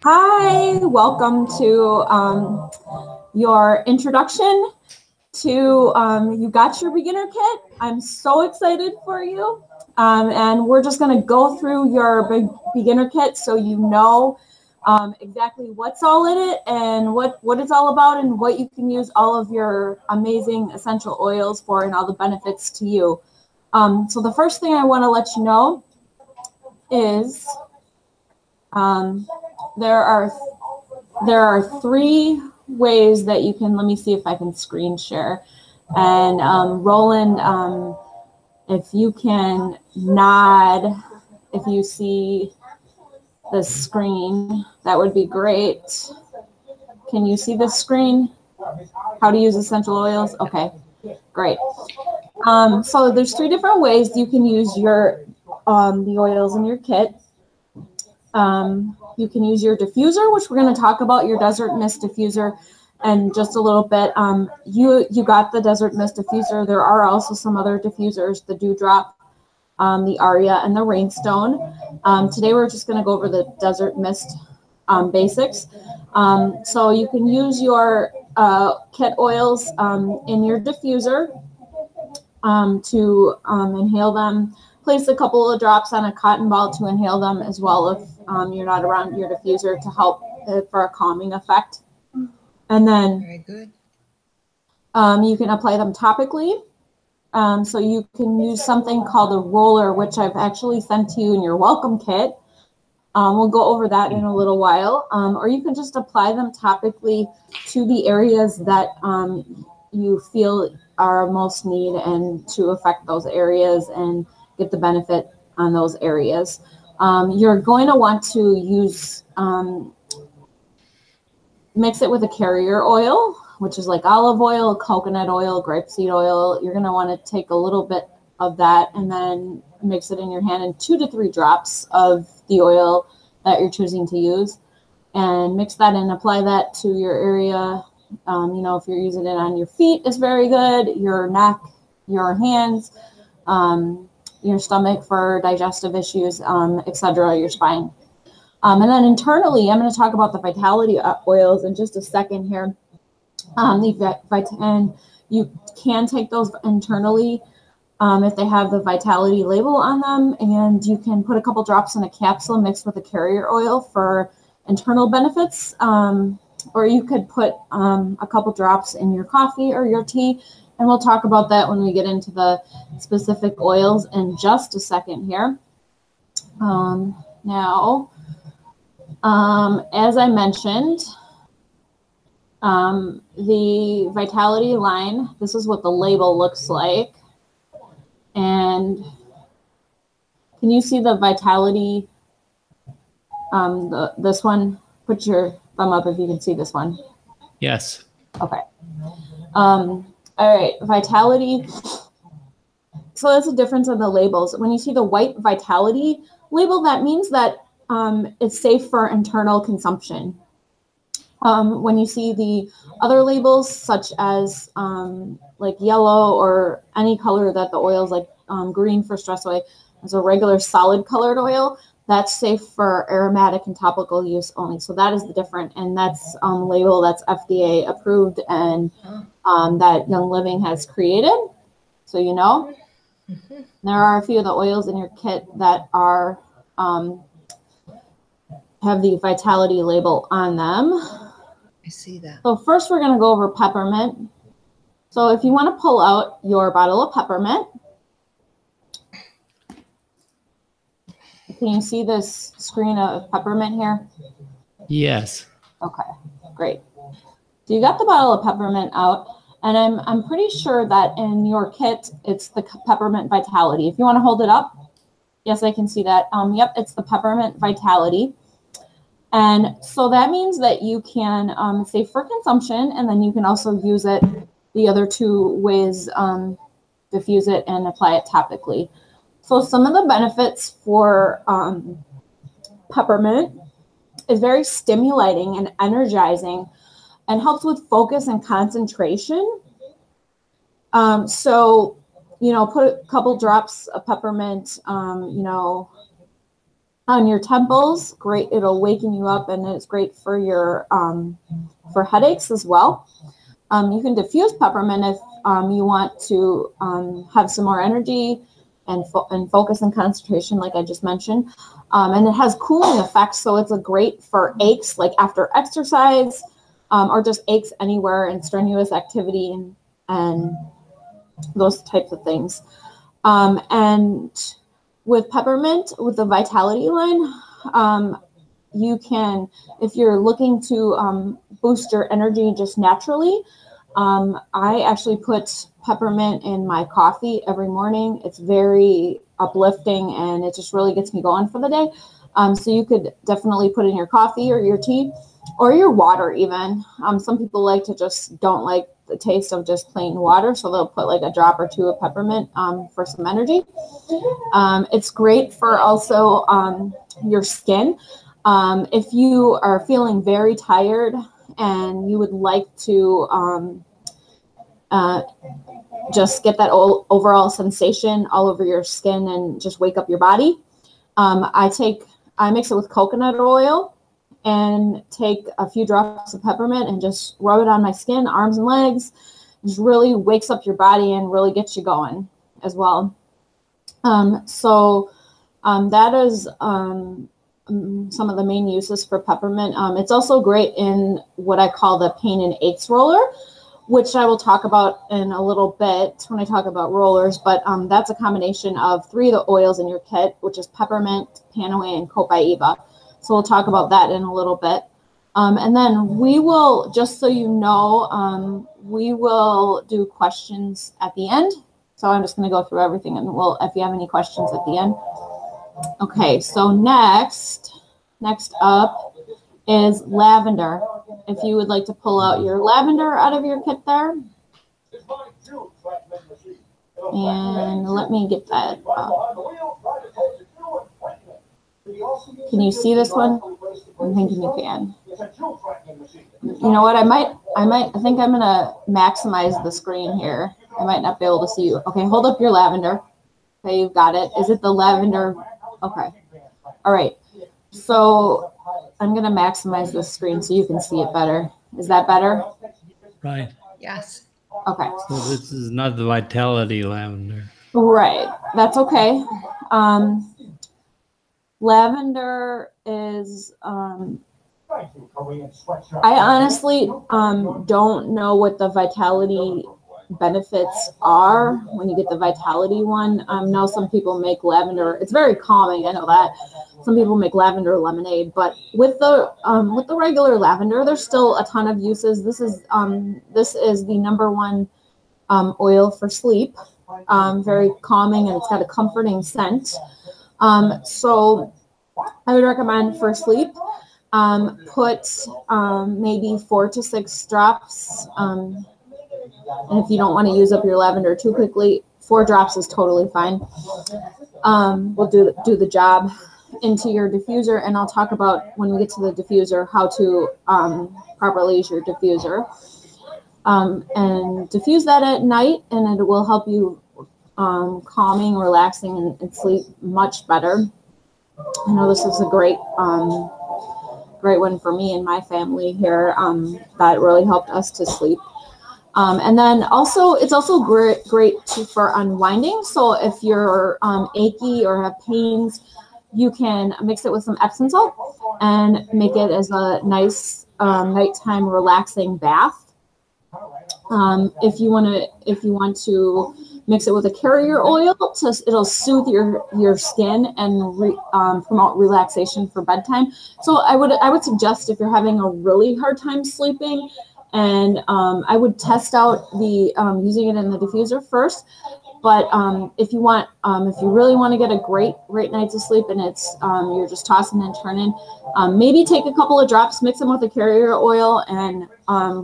Hi, welcome to your introduction to You Got Your Beginner Kit. I'm so excited for you. And we're just going to go through your beginner kit so you know exactly what's all in it and what it's all about and what you can use all of your amazing essential oils for and all the benefits to you. So the first thing I want to let you know is there are three ways that you can, let me see if I can screen share. And Roland, if you can nod, if you see the screen, that would be great. Can you see the screen? How to use essential oils? Okay, great. So there's three different ways you can use your the oils in your kit. You can use your diffuser, which we're going to talk about, your Desert Mist diffuser, in just a little bit. You got the Desert Mist diffuser. There are also some other diffusers, the Dewdrop, the Aria, and the Rainstone. Today we're just going to go over the Desert Mist basics. So you can use your kit oils in your diffuser to inhale them. Place a couple of drops on a cotton ball to inhale them as well if you're not around your diffuser to help for a calming effect. And then very good. You can apply them topically. So you can use something called a roller, which I've actually sent to you in your welcome kit. We'll go over that in a little while. Or you can just apply them topically to the areas that you feel are most need and to affect those areas and get the benefit on those areas. You're going to want to use, mix it with a carrier oil, which is like olive oil, coconut oil, grapeseed oil. You're going to want to take a little bit of that and then mix it in your hand in 2 to 3 drops of the oil that you're choosing to use, and mix that and apply that to your area. You know, if you're using it on your feet is very good, your neck, your hands, your stomach for digestive issues, etc., your spine. And then internally, I'm going to talk about the vitality oils in just a second here. And you can take those internally if they have the vitality label on them, and you can put a couple drops in a capsule mixed with a carrier oil for internal benefits. Or you could put a couple drops in your coffee or your tea. And we'll talk about that when we get into the specific oils in just a second here. Now, as I mentioned, the Vitality line, this is what the label looks like. And can you see the Vitality, this one? Put your thumb up if you can see this one. Yes. Okay. All right, Vitality. So that's the difference in the labels. When you see the white Vitality label, that means that it's safe for internal consumption. When you see the other labels, such as like yellow or any color that the oils, like green for stress oil, as a regular solid colored oil, that's safe for aromatic and topical use only. So that is the different, and that's label that's FDA approved and that Young Living has created. So you know, there are a few of the oils in your kit that are have the Vitality label on them. I see that. So first we're going to go over peppermint. So if you want to pull out your bottle of peppermint, can you see this screen of peppermint here? Yes. Okay, great. So you got the bottle of peppermint out, and I'm pretty sure that in your kit, it's the Peppermint Vitality. If you want to hold it up. Yes, I can see that. Yep, it's the Peppermint Vitality. And so that means that you can, it's safe for consumption, and then you can also use it the other 2 ways, diffuse it and apply it topically. So some of the benefits for peppermint is very stimulating and energizing and helps with focus and concentration. So, you know, put a couple drops of peppermint, you know, on your temples. Great, it'll waken you up, and it's great for your for headaches as well. You can diffuse peppermint if you want to have some more energy and focus and concentration, like I just mentioned. And it has cooling effects, so it's a great for aches, like after exercise, or just aches anywhere in strenuous activity and those types of things. And with peppermint, with the Vitality line, you can, if you're looking to boost your energy just naturally, I actually put peppermint in my coffee every morning. It's very uplifting, and it just really gets me going for the day. So you could definitely put in your coffee or your tea or your water even. Some people don't like the taste of just plain water, so they'll put like a drop or two of peppermint for some energy. It's great for also your skin. If you are feeling very tired and you would like to just get that overall sensation all over your skin and just wake up your body, I mix it with coconut oil and take a few drops of peppermint and just rub it on my skin, arms and legs. It just really wakes up your body and really gets you going as well. That is some of the main uses for peppermint. It's also great in what I call the pain and aches roller, which I will talk about in a little bit when I talk about rollers, but that's a combination of 3 of the oils in your kit, which is peppermint, panaway, and copaiba. So we'll talk about that in a little bit. And then we will, just so you know, we will do questions at the end. So I'm just going to go through everything, and if you have any questions at the end. Okay, so next up is lavender. If you would like to pull out your lavender out of your kit there. And let me get that up. Can you see this one? I'm thinking you can. You know what? I think I'm gonna maximize the screen here. I might not be able to see you. Okay, hold up your lavender. Okay, you've got it. Is it the lavender? Okay. All right. So I'm gonna maximize the screen so you can see it better. Is that better? Right. Yes. Okay. So this is not the Vitality lavender. Right. That's okay. Lavender is, I honestly don't know what the Vitality benefits are when you get the Vitality one. Now some people make lavender. It's very calming. I know that. Some people make lavender lemonade, but with the regular lavender, there's still a ton of uses. This is the #1 oil for sleep. Very calming, and it's got a comforting scent. So I would recommend for sleep, put maybe 4 to 6 drops. And if you don't want to use up your lavender too quickly, 4 drops is totally fine. We'll do the job into your diffuser, and I'll talk about when we get to the diffuser how to properly use your diffuser. And diffuse that at night, and it will help you calming, relaxing, and sleep much better. I know this is a great one for me and my family here. That really helped us to sleep. And then also, it's also great for unwinding. So if you're achy or have pains, you can mix it with some Epsom salt and make it as a nice nighttime relaxing bath. If you want to mix it with a carrier oil, it'll soothe your skin and promote relaxation for bedtime. So I would suggest, if you're having a really hard time sleeping, and I would test out the using it in the diffuser first. But if you really want to get a great night's of sleep, and it's you're just tossing and turning, maybe take a couple of drops, mix them with a carrier oil, and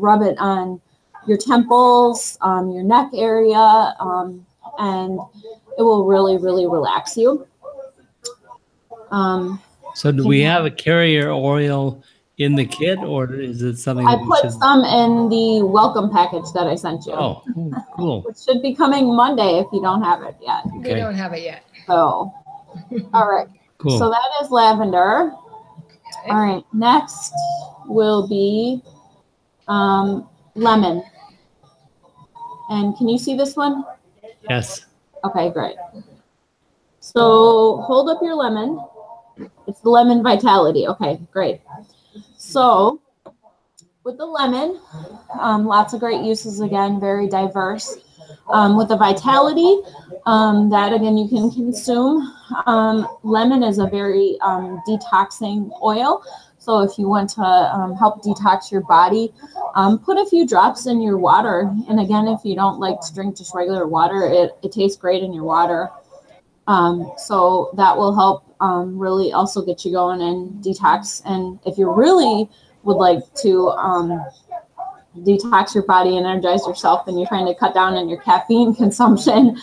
rub it on your temples, your neck area, and it will really, really relax you. So do we have a carrier oil in the kit, or is it something I put some in the welcome package that I sent you. Oh, cool. Which should be coming Monday if you don't have it yet. Okay. We don't have it yet. So, all right. Cool. So that is lavender. Okay. All right, next will be lemon. And can you see this one? Yes. Okay, great. So hold up your lemon. It's the lemon vitality. Okay, great. So with the lemon, lots of great uses again, very diverse. With the vitality, that again you can consume. Lemon is a very detoxing oil. So if you want to help detox your body, put a few drops in your water. And again, if you don't like to drink just regular water, it tastes great in your water. So that will help really also get you going and detox. And if you really would like to detox your body and energize yourself and you're trying to cut down on your caffeine consumption,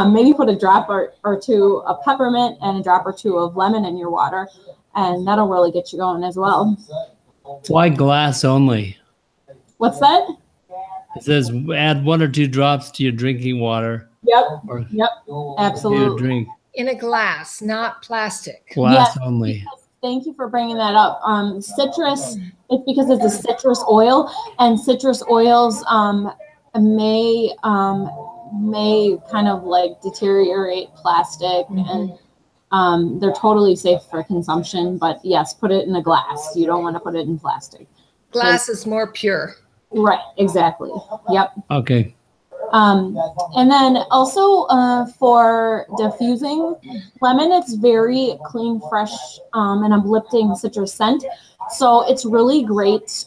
maybe put a drop or two of peppermint and a drop or two of lemon in your water, and that'll really get you going as well. Why glass only? What's that? It says add 1 or 2 drops to your drinking water. Yep. Or Yep. your Absolutely. drink. In a glass, not plastic. Glass Yes, only. thank you for bringing that up. Citrus, it's because it's a citrus oil, and citrus oils may kind of like deteriorate plastic, and they're totally safe for consumption. But yes, put it in a glass. You don't want to put it in plastic. Glass is more pure. Right. Exactly. Yep. Okay. And then also for diffusing lemon, it's very clean, fresh, and uplifting citrus scent. So it's really great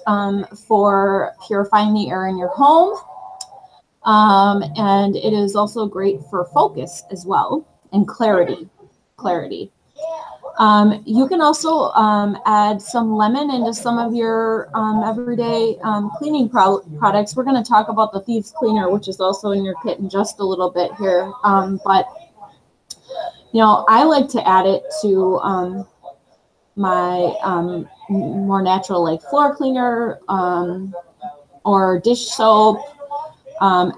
for purifying the air in your home. And it is also great for focus as well and clarity. You can also add some lemon into some of your everyday cleaning products. We're going to talk about the Thieves cleaner, which is also in your kit in just a little bit here. But, you know, I like to add it to my more natural like floor cleaner or dish soap.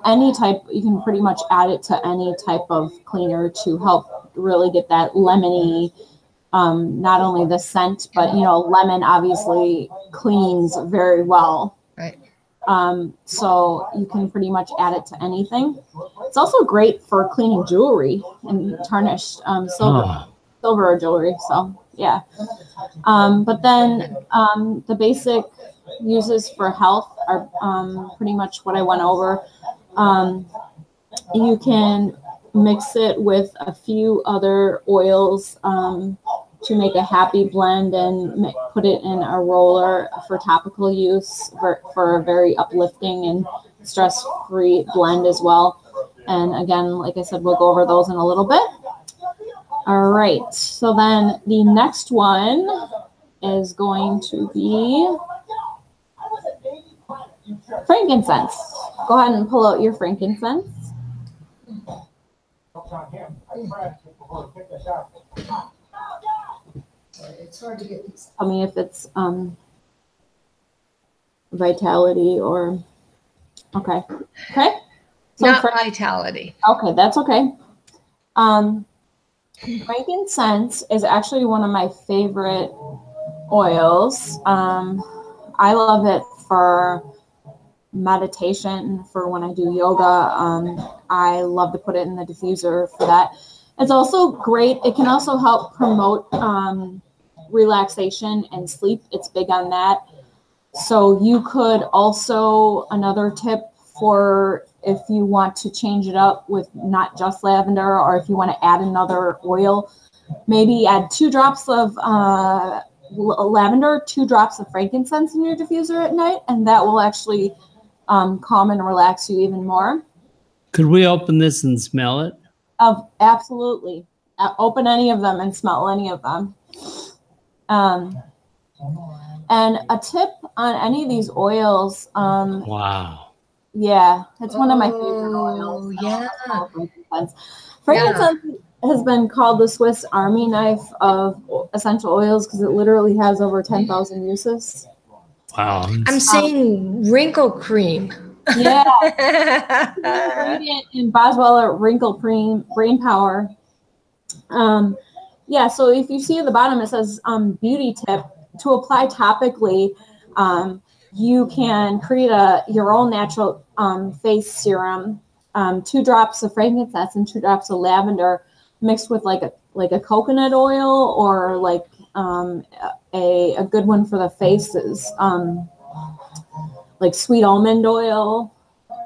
Any type, you can pretty much add it to any type of cleaner to help really get that lemony, not only the scent, but, you know, lemon obviously cleans very well. Right. So you can pretty much add it to anything. It's also great for cleaning jewelry and tarnished silver or jewelry. So yeah. But then the basic uses for health are pretty much what I went over. You can mix it with a few other oils to make a happy blend and put it in a roller for topical use for a very uplifting and stress-free blend as well. And again, like I said, we'll go over those in a little bit. All right, so then the next one is going to be frankincense. Go ahead and pull out your frankincense. It's hard to get these. Tell me if it's vitality or okay. Okay. So Not vitality. Okay, that's okay. Frankincense is actually one of my favorite oils. I love it for meditation, for when I do yoga. I love to put it in the diffuser for that. It's also great. It can also help promote relaxation and sleep. It's big on that. So you could also, another tip for if you want to change it up with not just lavender, or if you want to add another oil, maybe add 2 drops of lavender, 2 drops of frankincense in your diffuser at night, and that will actually calm and relax you even more. Could we open this and smell it? Absolutely. Open any of them and smell any of them. And a tip on any of these oils. Wow. Yeah, it's one of my favorite oils. Yeah. Frankincense has been called the Swiss Army knife of essential oils because it literally has over 10,000 uses. Wow. I'm seeing wrinkle cream. Yeah. Ingredient in Boswell Wrinkle Cream Brain Power. Yeah, so if you see at the bottom, it says beauty tip. To apply topically, you can create your own natural face serum. 2 drops of frankincense and 2 drops of lavender mixed with like a coconut oil, or like a good one for the faces, like sweet almond oil.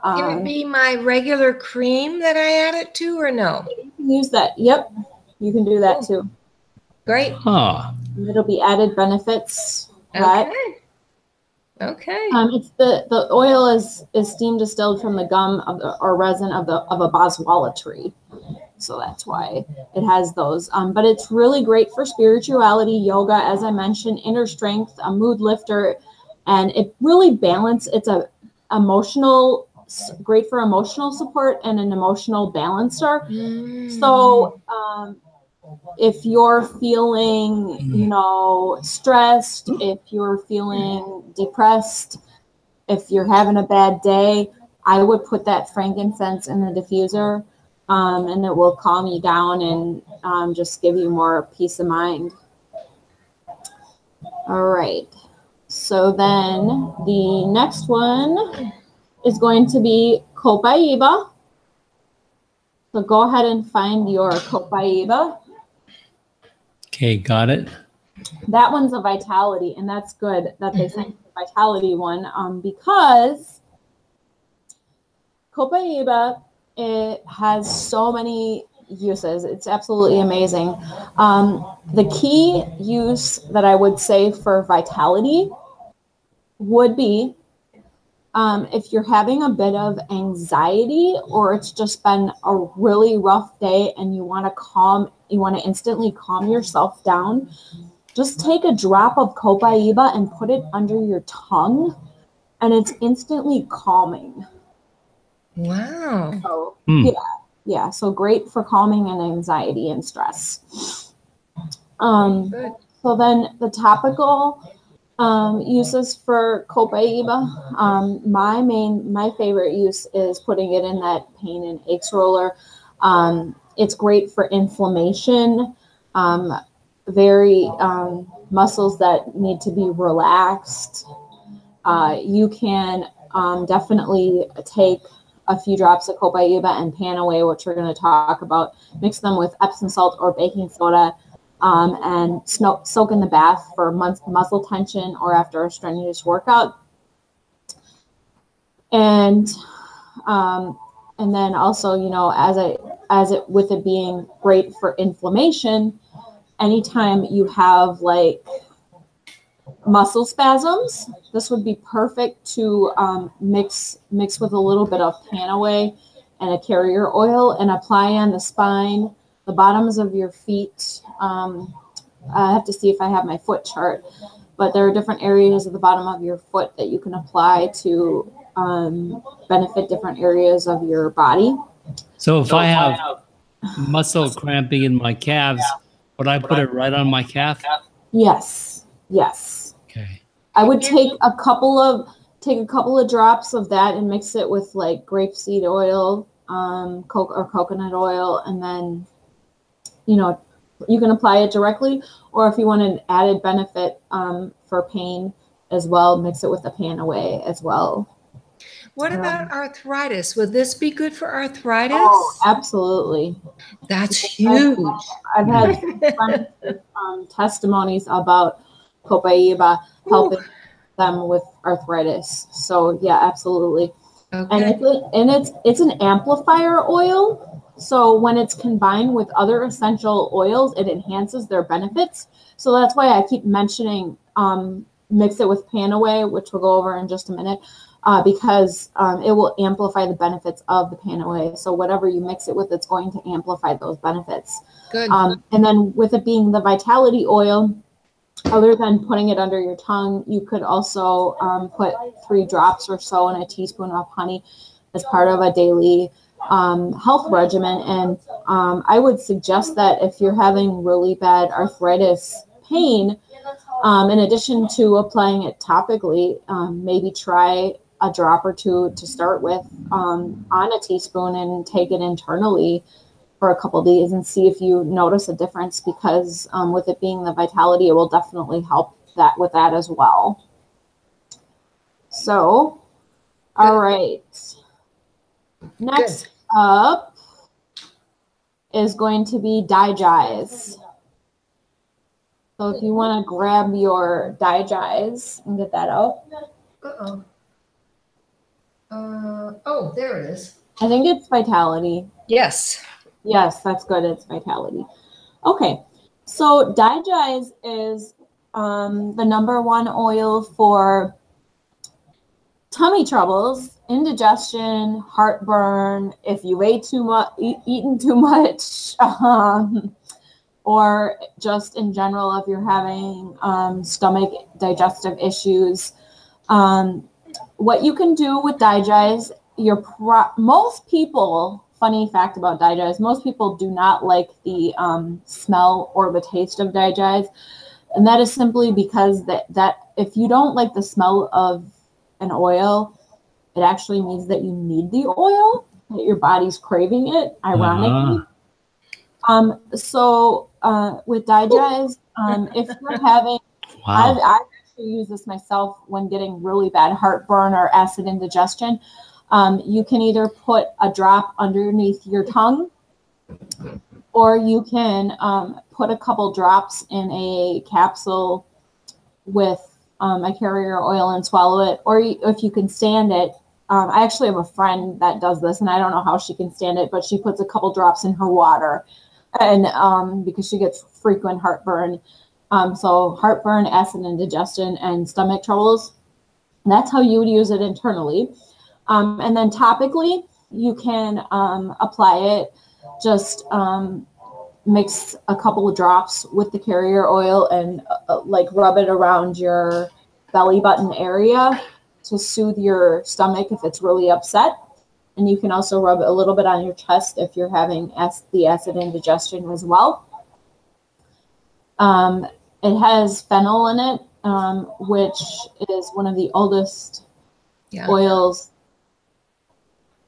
Can it be my regular cream that I add it to, or no? You can use that. Yep, you can do that too. Great. Huh. It'll be added benefits. Right? Okay. Okay. It's the oil is steam distilled from the gum or resin of a boswellia tree, so that's why it has those. But it's really great for spirituality, yoga, as I mentioned, inner strength, a mood lifter, and it really balances. It's great for emotional support and an emotional balancer. So if you're feeling, stressed, if you're feeling depressed, if you're having a bad day, I would put that frankincense in the diffuser, and it will calm you down and just give you more peace of mind. All right. So then the next one is going to be copaiba. So go ahead and find your copaiba. Okay, got it. That one's a vitality, and that's good that they sent the vitality one, because copaiba, it has so many uses. It's absolutely amazing. The key use that I would say for vitality would be if you're having a bit of anxiety, or it's just been a really rough day and you want to instantly calm yourself down, just take a drop of copaiba and put it under your tongue, and it's instantly calming. Wow. So yeah, so great for calming and anxiety and stress. So then the topical uses for copaiba, my favorite use is putting it in that pain and aches roller. It's great for inflammation, very muscles that need to be relaxed. You can definitely take a few drops of copaiba and pan away, which we're going to talk about. Mix them with Epsom salt or baking soda, and soak in the bath for muscle tension or after a strenuous workout. And then also, with it being great for inflammation, anytime you have like muscle spasms, this would be perfect to mix with a little bit of pan away and a carrier oil and apply on the spine, the bottoms of your feet. I have to see if I have my foot chart, but there are different areas of the bottom of your foot that you can apply to benefit different areas of your body. So if I have muscle cramping in my calves, would I put it right on my calf? Yes. Okay. I would take a couple of drops of that and mix it with like grapeseed oil, or coconut oil, and then you can apply it directly, or if you want an added benefit for pain as well, mix it with the pan away as well. What about arthritis? Would this be good for arthritis? Oh, absolutely. That's huge. I've had friends with, testimonies about copaiba helping them with arthritis. So yeah, absolutely. Okay. And it's an amplifier oil. So when it's combined with other essential oils, it enhances their benefits. So that's why I keep mentioning mix it with pan away, which we'll go over in just a minute. Because it will amplify the benefits of the pan away. So whatever you mix it with, it's going to amplify those benefits. Good. And then with it being the vitality oil, other than putting it under your tongue, you could also put 3 drops or so in a teaspoon of honey as part of a daily health regimen. And I would suggest that if you're having really bad arthritis pain, in addition to applying it topically, maybe try a drop or 2 to start with on a teaspoon and take it internally for a couple days and see if you notice a difference, because with it being the vitality, it will definitely help that with that as well. So, all right. Next up is going to be Digize. So if you want to grab your Digize and get that out. Oh, there it is. I think it's Vitality. Yes. Yes, that's good. It's Vitality. Okay, so Digize is the #1 oil for tummy troubles, indigestion, heartburn, if you ate too much, eaten too much, or just in general if you're having stomach digestive issues. What you can do with Digize, most people, funny fact about Digize, most people do not like the smell or the taste of Digize, and that is simply because that if you don't like the smell of an oil, it actually means that you need the oil, that your body's craving it, ironically. So with Digize, if you're having, I've actually used this myself when getting really bad heartburn or acid indigestion. You can either put a drop underneath your tongue, or you can put a couple drops in a capsule with a carrier oil and swallow it, or if you can stand it. I actually have a friend that does this, and I don't know how she can stand it, but she puts a couple drops in her water, and because she gets frequent heartburn. So heartburn, acid indigestion, and stomach troubles. That's how you would use it internally. And then topically, you can apply it. Just mix a couple of drops with the carrier oil and like rub it around your belly button area to soothe your stomach if it's really upset. And you can also rub it a little bit on your chest if you're having the acid indigestion as well. It has fennel in it, which is one of the oldest oils,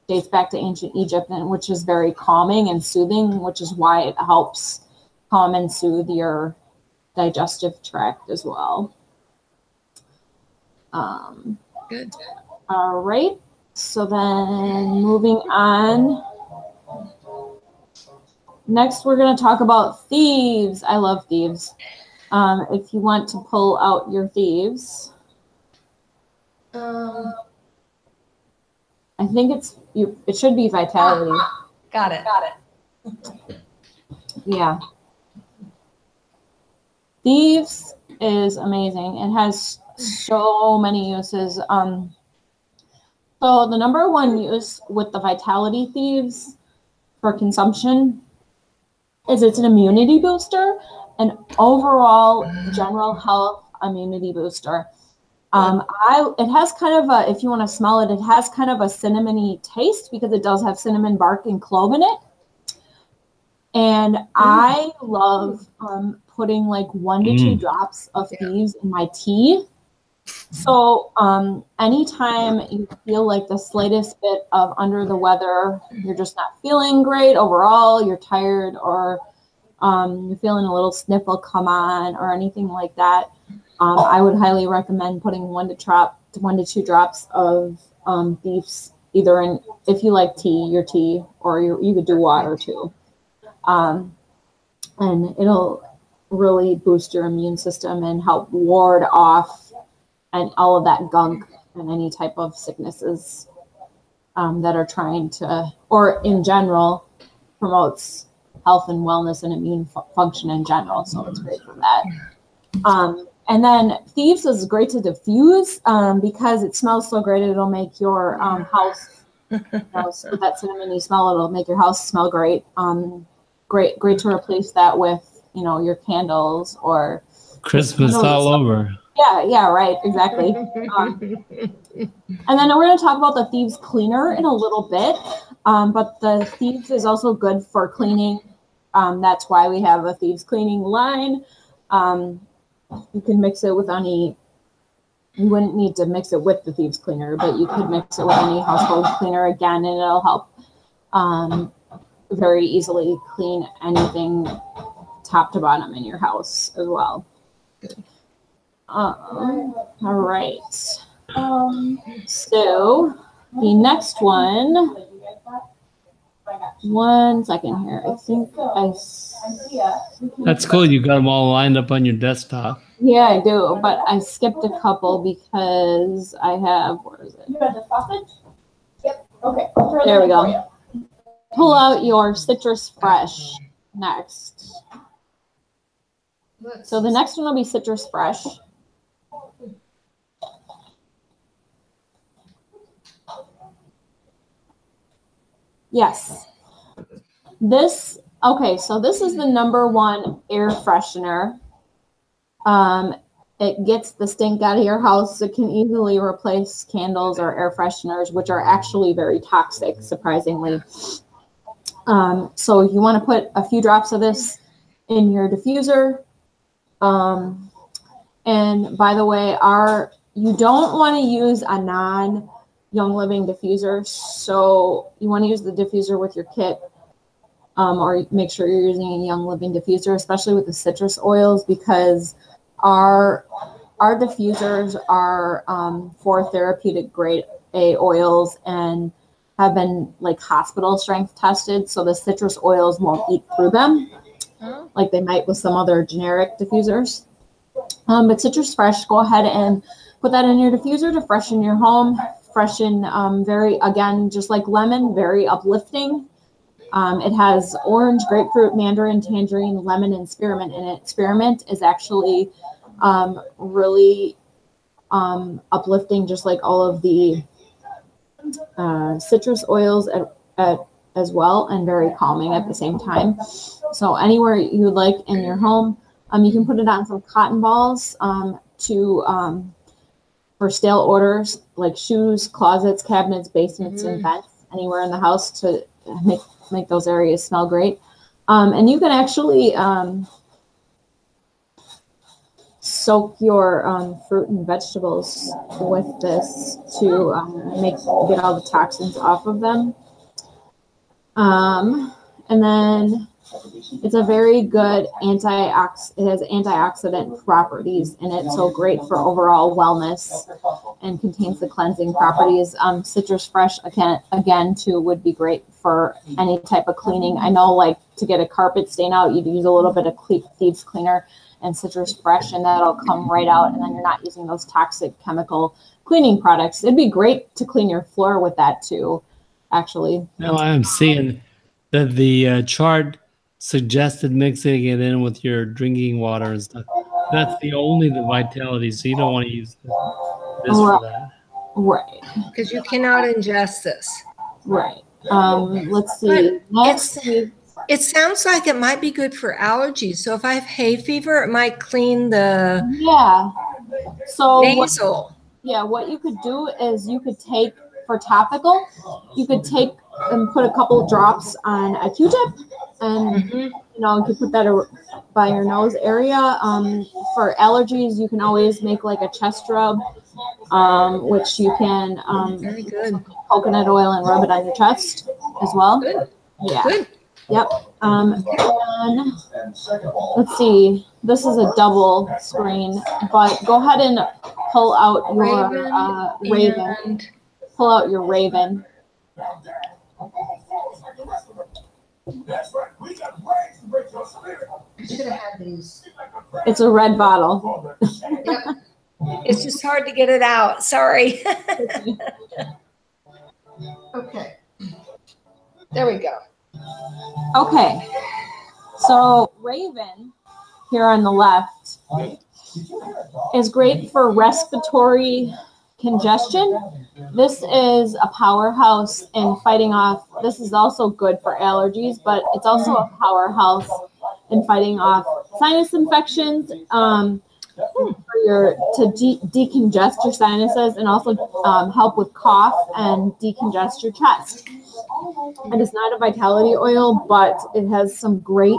dates back to ancient Egypt, and which is very calming and soothing, which is why it helps calm and soothe your digestive tract as well. Good. All right. So then moving on. Next, we're going to talk about Thieves. I love Thieves. If you want to pull out your Thieves. I think it should be Vitality. Got it. Yeah. Thieves is amazing. It has so many uses. So the #1 use with the Vitality Thieves for consumption is it's an immunity booster, an overall general health immunity booster. It has kind of a, if you want to smell it, it has kind of a cinnamony taste because it does have cinnamon bark and clove in it. And I love putting like 1 to 2 drops of Thieves in my tea. So anytime you feel like the slightest bit of under the weather, you're just not feeling great overall, you're tired, or you're feeling a little sniffle come on or anything like that, I would highly recommend putting 1 to 2 drops of Thieves, either in, if you like your tea, or you could do water too. And it'll really boost your immune system and help ward off and all of that gunk and any type of sicknesses that are trying to, or in general, promotes health and wellness and immune function in general. So it's great for that. And then Thieves is great to diffuse because it smells so great. It'll make your house, with that cinnamony smell, it'll make your house smell great. Great to replace that with, your candles or Christmas all over. Yeah, right, exactly. And then we're going to talk about the Thieves cleaner in a little bit, but the Thieves is also good for cleaning. That's why we have a Thieves cleaning line. You can mix it with you wouldn't need to mix it with the Thieves cleaner, but you could mix it with any household cleaner again, and it'll help very easily clean anything top to bottom in your house as well. All right. So the next one second here. I think That's cool. You got them all lined up on your desktop. yeah, I do, but I skipped a couple because I have, where is it? You had the sausage? Yep. Okay. There we go. Pull out your Citrus Fresh next. So the next one will be Citrus Fresh. Yes. Okay, so this is the #1 air freshener. It gets the stink out of your house. It can easily replace candles or air fresheners, which are actually very toxic, surprisingly. So you want to put a few drops of this in your diffuser. And by the way, you don't want to use a non-Young Living diffuser. So you want to use the diffuser with your kit, or make sure you're using a Young Living diffuser, especially with the citrus oils, because our diffusers are for therapeutic grade A oils and have been like hospital strength tested, so the citrus oils won't eat through them like they might with some other generic diffusers. But Citrus Fresh, go ahead and put that in your diffuser to freshen your home. Freshen, again, just like lemon, very uplifting. It has orange, grapefruit, mandarin, tangerine, lemon, and spearmint in it. Spearmint is actually really uplifting, just like all of the citrus oils as well, and very calming at the same time. So anywhere you like in your home, you can put it on some cotton balls for stale odors like shoes, closets, cabinets, basements, and vents, anywhere in the house to make those areas smell great. And you can actually soak your fruit and vegetables with this to get all the toxins off of them. And then it's a very good it has antioxidant properties in it, so great for overall wellness, and contains the cleansing properties. Citrus Fresh again too would be great for any type of cleaning. I know, like, to get a carpet stain out, you'd use a little bit of Thieves cleaner and Citrus Fresh, and that'll come right out, and then you're not using those toxic chemical cleaning products. It'd be great to clean your floor with that too, actually. Now I'm seeing that the chart suggested mixing it in with your drinking water and stuff. That's the vitality, so you don't want to use this for that. Right. Because you cannot ingest this. Right. Let's see. It sounds like it might be good for allergies. So if I have hay fever, it might clean the nasal. What you could do is you could take, for topical, you could take and put a couple drops on a Q-tip, and you could put that by your nose area. For allergies, you can always make like a chest rub, which you can very good coconut oil and rub it on your chest as well. Good. Yeah. Good. Yep. And let's see. This is a double screen, but go ahead and pull out your Raven. Pull out your Raven. I should have had these. It's a red bottle. Yep. It's just hard to get it out. Sorry. Okay. There we go. Okay. So Raven here on the left is great for respiratory congestion. This is a powerhouse in fighting off. This is also good for allergies, but it's also a powerhouse in fighting off sinus infections, to decongest your sinuses, and also help with cough and decongest your chest. It is not a vitality oil, but it has some great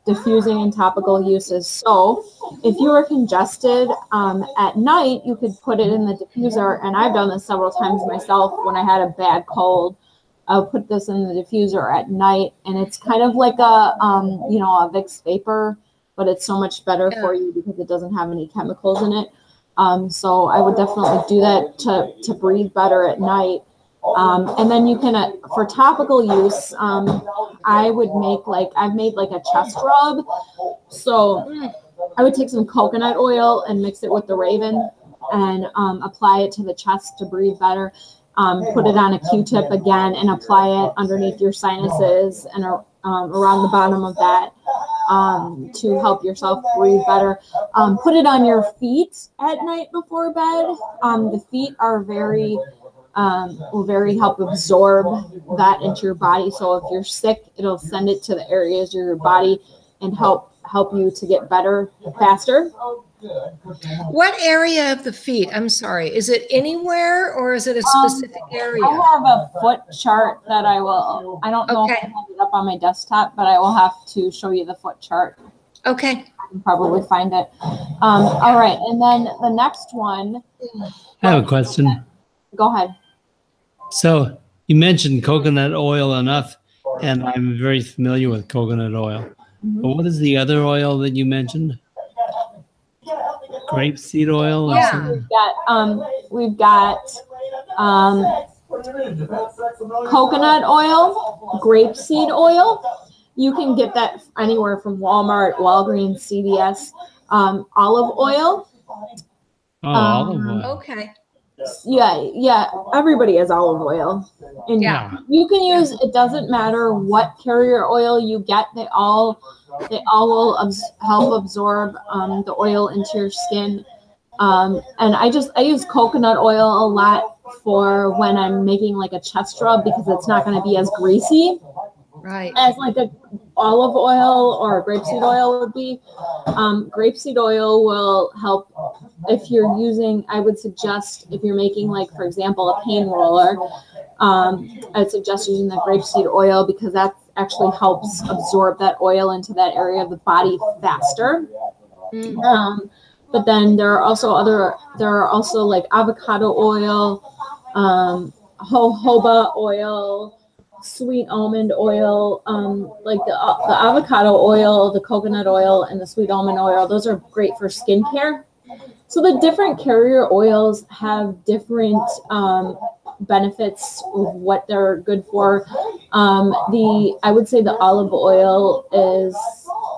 diffusing and topical uses. So if you are congested at night, you could put it in the diffuser, and I've done this several times myself when I had a bad cold. I'll put this in the diffuser at night, and it's kind of like a, you know, a Vicks vapor, but it's so much better for you because it doesn't have any chemicals in it. So I would definitely do that to breathe better at night. And then you can, for topical use, I would make I've made like a chest rub. So I would take some coconut oil and mix it with the Raven and apply it to the chest to breathe better. Put it on a Q-tip again and apply it underneath your sinuses and around the bottom of that to help yourself breathe better. Put it on your feet at night before bed. The feet are will very help absorb that into your body. So if you're sick, it'll send it to the areas of your body and help you to get better faster. What area of the feet? I'm sorry. Is it anywhere or is it a specific area? I have a foot chart that I don't know if I have it up on my desktop, but I will have to show you the foot chart. Okay. I can probably find it. All right. And then the next one. I have a question. Go ahead. So you mentioned coconut oil enough, and I'm very familiar with coconut oil. But what is the other oil that you mentioned? Grapeseed oil? Yeah. We've got coconut oil, grapeseed oil. You can get that anywhere from Walmart, Walgreens, CVS. Olive oil. Oh, olive oil. Okay. Yeah. Everybody has olive oil. And you can use, it doesn't matter what carrier oil you get, they all will help absorb the oil into your skin. And I use coconut oil a lot for when I'm making like a chest rub because it's not going to be as greasy. Right. As like a olive oil or grapeseed oil would be. Grapeseed oil will help if you're using, I would suggest if you're making like, for example, a pain roller, I'd suggest using the grapeseed oil because that actually helps absorb that oil into that area of the body faster. But then there are also like avocado oil, jojoba oil, sweet almond oil, like the avocado oil, the coconut oil, and the sweet almond oil. Those are great for skincare. So the different carrier oils have different benefits of what they're good for. I would say the olive oil is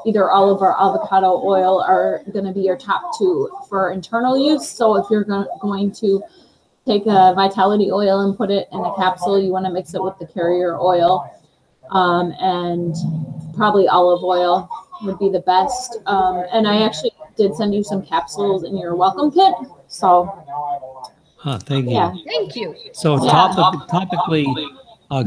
either olive or avocado oil are going to be your top two for internal use. So if you're going to take a vitality oil and put it in a capsule, you want to mix it with the carrier oil, and probably olive oil would be the best. And I actually did send you some capsules in your welcome kit. So thank you. Yeah. Thank you. So topically, what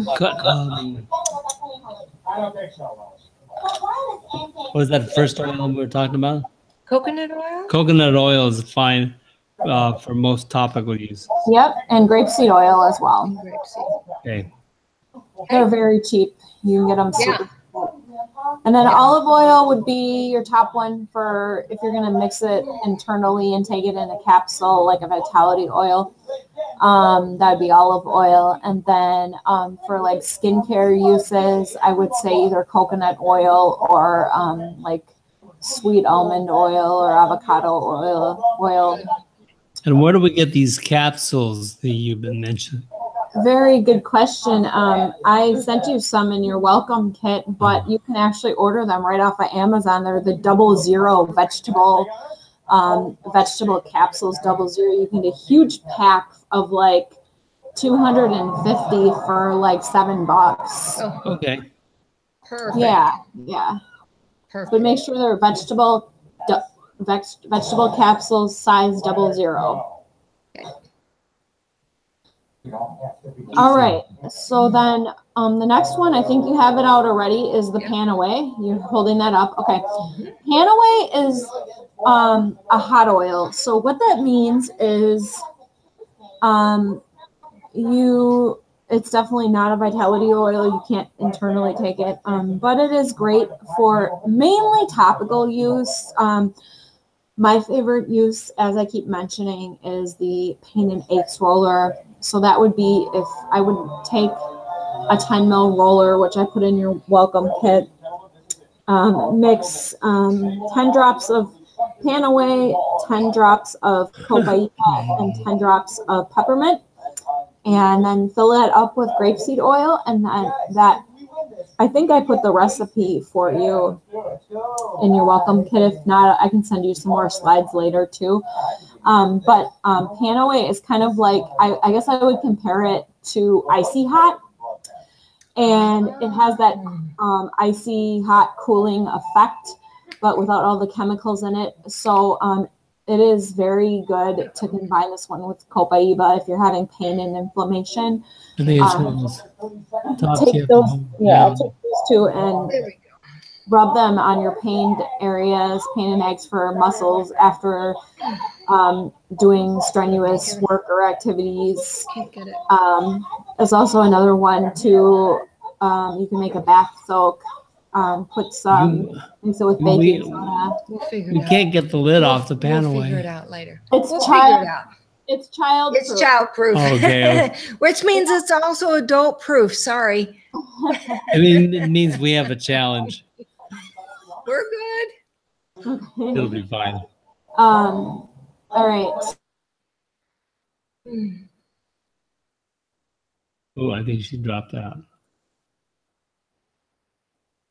was that first oil we were talking about? Coconut oil? Coconut oil is fine for most topical use. Yep, and grapeseed oil as well. Grapeseed. Okay. They're very cheap. You can get them super cheap. And then olive oil would be your top one for if you're going to mix it internally and take it in a capsule like a vitality oil. That would be olive oil. And then for like skincare uses, I would say either coconut oil or like sweet almond oil or avocado oil. And where do we get these capsules that you've been mentioning? Very good question. I sent you some in your welcome kit, but you can actually order them right off of Amazon. They're the 00 vegetable capsules, 00. You can get a huge pack of like 250 for like $7. Oh, Okay. perfect. Yeah. Perfect. But make sure they're vegetable capsules, size 00. All right. So then the next one, I think you have it out already, is the Panaway. You're holding that up. Okay. Panaway is a hot oil. So what that means is it's definitely not a vitality oil. You can't internally take it. But it is great for mainly topical use. My favorite use, as I keep mentioning, is the pain and aches roller. So that would be if I would take a 10 ml roller, which I put in your welcome kit. Mix 10 drops of Panaway, 10 drops of copaiba, and 10 drops of peppermint, and then fill it up with grapeseed oil. And then that, I think I put the recipe for you in your welcome kit. If not, I can send you some more slides later too. But Panaway is kind of like, I guess I would compare it to Icy Hot. And it has that icy hot cooling effect, but without all the chemicals in it. So it is very good to combine this one with copaiba if you're having pain and inflammation. I think it's one of those top Take tier. those, yeah, take those two and rub them on your pained areas, pain and aches for muscles after doing strenuous work or activities. Can't get it. There's also another one too. You can make a bath soak. Put some, mix it with baking soda. We'll figure You it out. can't get the lid off the We'll figure it Panaway. out later. It's We'll child. figure it out. It's child. It's child-proof. Okay. Which means it's also adult-proof. Sorry. I mean, it means we have a challenge. We're good. It'll be fine. All right. Oh, I think she dropped out.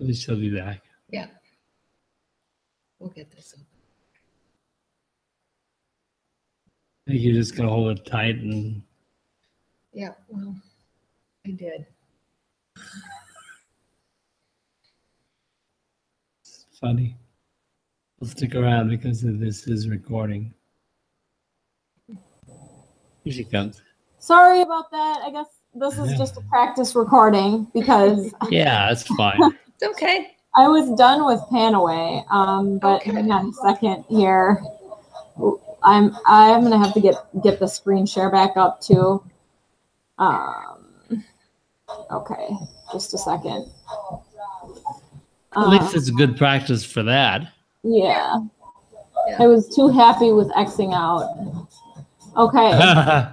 At least she'll be back. Yeah. We'll get this open. I think you're just gonna hold it tight and Yeah, well, I did. it's funny. We'll stick around because this is recording. Here she comes. Sorry about that. I guess this is just a practice recording because Yeah, that's fine. It's okay. I was done with Panaway. But Okay. hang on a second here. I'm gonna have to get the screen share back up too. Okay, just a second. At least it's a good practice for that. Yeah. Yeah. I was too happy with Xing out. Okay.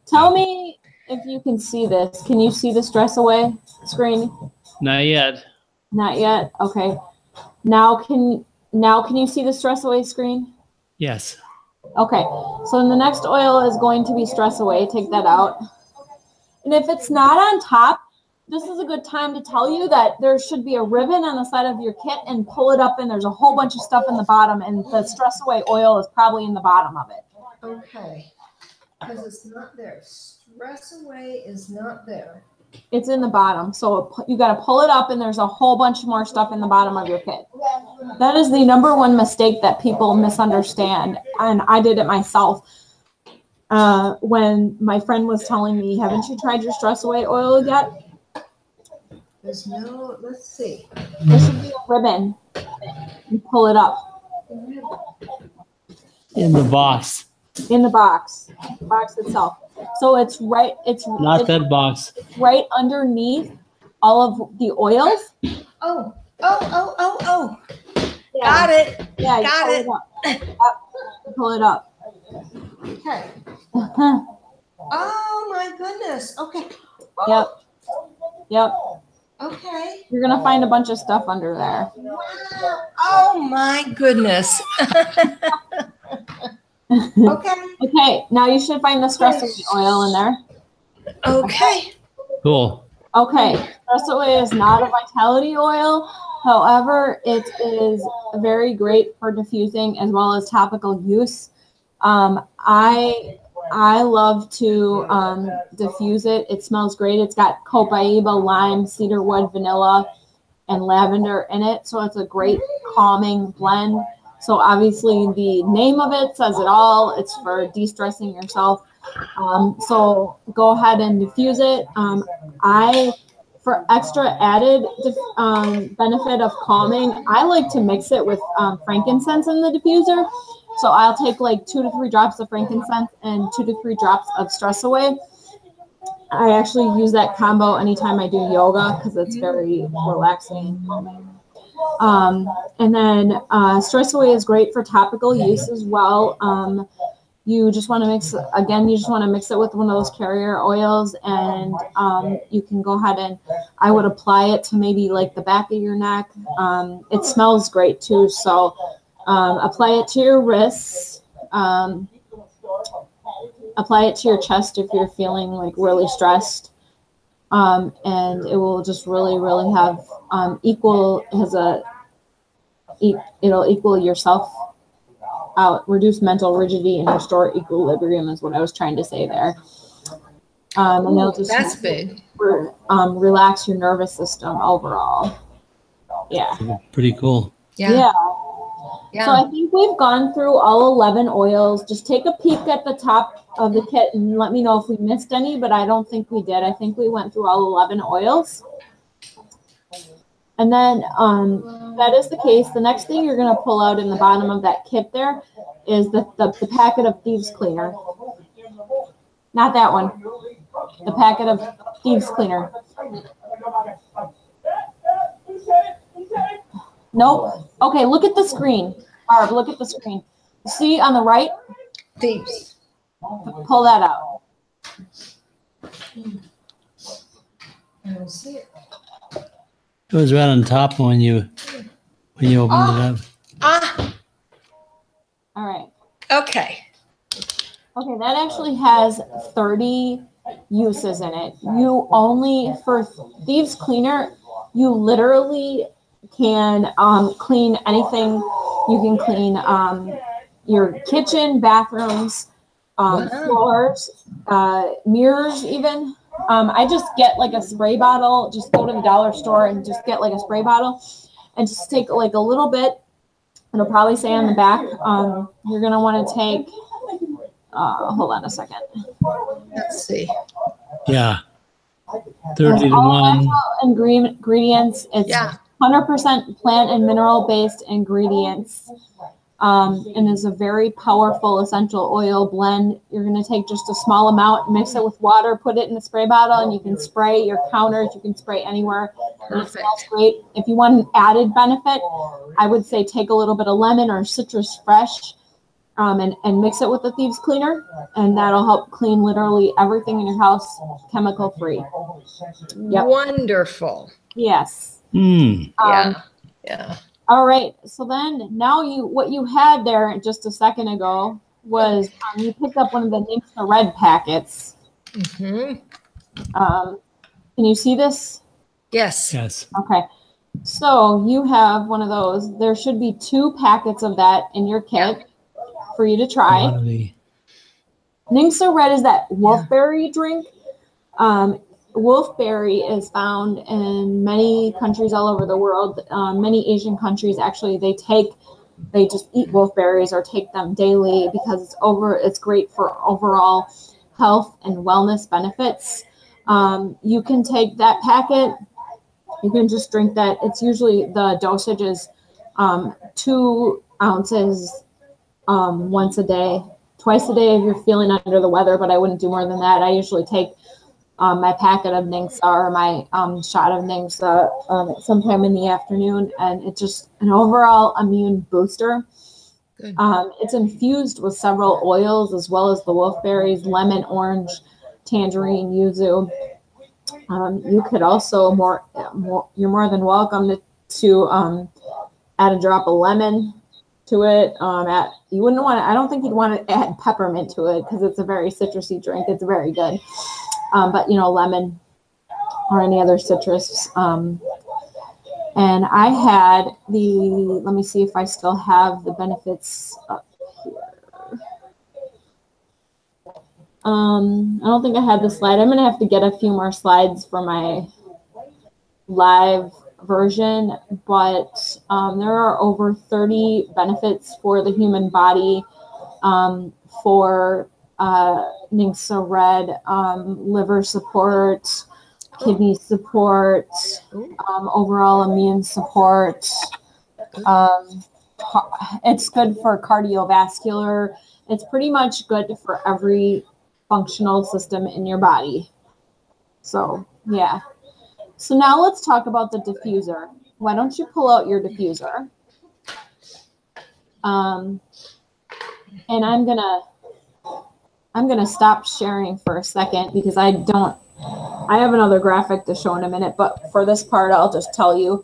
Tell me if you can see this. Can you see the stress away screen? Not yet. Not yet. Okay. Now can you see the stress away screen? Yes. Okay. So then the next oil is going to be stress away. Take that out. And if it's not on top, this is a good time to tell you that there should be a ribbon on the side of your kit and pull it up, and there's a whole bunch of stuff in the bottom, and the stress away oil is probably in the bottom of it. Okay. Because it's not there. Stress away is not there. It's in the bottom. So you got to pull it up, and there's a whole bunch more stuff in the bottom of your kit. That is the number one mistake that people misunderstand. And I did it myself. When my friend was telling me, haven't you tried your stress away oil yet? There's no, let's see. There should be a ribbon. You pull it up In the box. in the box itself. So it's right, Not that box. right underneath all of the oils. Oh. Yeah. Got it. Yeah, Got you it. pull it up. Yep, you pull it up. Okay. Oh my goodness. Okay. Yep. Yep. Okay. You're gonna find a bunch of stuff under there. Wow. Oh my goodness. Okay. Okay, now you should find the stress away oil in there. Okay. Cool. Okay, stress away is not a vitality oil. However, it is very great for diffusing as well as topical use. I love to diffuse it. It smells great. It's got copaiba, lime, cedarwood, vanilla, and lavender in it. So it's a great calming blend. So obviously the name of it says it all. It's for de-stressing yourself. So go ahead and diffuse it. For extra added benefit of calming, I like to mix it with frankincense in the diffuser. So I'll take like 2 to 3 drops of frankincense and 2 to 3 drops of stress away. I actually use that combo anytime I do yoga because it's very relaxing and calming. And then stress away is great for topical use as well. You just want to mix, again, you just want to mix it with one of those carrier oils, and you can go ahead and I would apply it to maybe like the back of your neck. It smells great too, so apply it to your wrists. Apply it to your chest if you're feeling like really stressed. And it will just really, really have it'll equal yourself out, reduce mental rigidity, and restore equilibrium is what I was trying to say there. And it'll just that's big. Relax your nervous system overall. Yeah. Pretty cool. Yeah. So I think we've gone through all 11 oils. Just take a peek at the top of the kit and let me know if we missed any, but I don't think we did. I think we went through all 11 oils. And then if that is the case, the next thing you're going to pull out in the bottom of that kit there is the packet of Thieves Cleaner. Not that one. The packet of Thieves Cleaner. Nope. Okay, look at the screen. Barb, look at the screen. See on the right? Thieves. Pull that out. I don't see it. It was right on top when you opened it up. All right. Okay. Okay, that actually has 30 uses in it. You only, for Thieves Cleaner, you literally can clean anything. You can clean your kitchen, bathrooms, floors, mirrors even. I just get like a spray bottle, just go to the dollar store and just get like a spray bottle and just take like a little bit. It'll probably say on the back, you're going to want to take, hold on a second. Let's see. Yeah. 30 to 1. Ingredients. It's 100% plant and mineral based ingredients. And is a very powerful essential oil blend. You're going to take just a small amount, mix it with water, put it in a spray bottle, and you can spray your counters. You can spray anywhere. And it smells great. If you want an added benefit, I would say take a little bit of lemon or citrus fresh and mix it with the Thieves Cleaner, and that'll help clean literally everything in your house chemical free. Yep. Wonderful. Yes. Yeah. All right. So then now what you had there just a second ago was you picked up one of the Nymphna Red packets. Mm-hmm. Can you see this? Yes. Yes. Okay. So you have one of those. There should be 2 packets of that in your kit for you to try. Nymphna Red is that wolfberry drink. Wolfberry is found in many countries all over the world. Many Asian countries, actually, they just eat wolfberries or take them daily because it's great for overall health and wellness benefits. You can take that packet. You can just drink that. It's usually the dosage is 2 ounces once a day, twice a day if you're feeling under the weather, but I wouldn't do more than that. I usually take my packet of Nymphna or my shot of Nymphna sometime in the afternoon, and it's just an overall immune booster. Good. It's infused with several oils as well as the wolfberries, lemon, orange, tangerine, yuzu. You could also you're more than welcome to add a drop of lemon to it. You wouldn't want to. I don't think you'd want to add peppermint to it because it's a very citrusy drink. It's very good. But lemon or any other citrus. And I had let me see if I still have the benefits up here. I don't think I had the slide. I'm going to have to get a few more slides for my live version, but there are over 30 benefits for the human body for Nymphna Red, liver support, kidney support, overall immune support. It's good for cardiovascular. It's pretty much good for every functional system in your body. So, yeah. So now let's talk about the diffuser. Why don't you pull out your diffuser? And I'm going to I'm going to stop sharing for a second because I have another graphic to show in a minute, but for this part, I'll just tell you.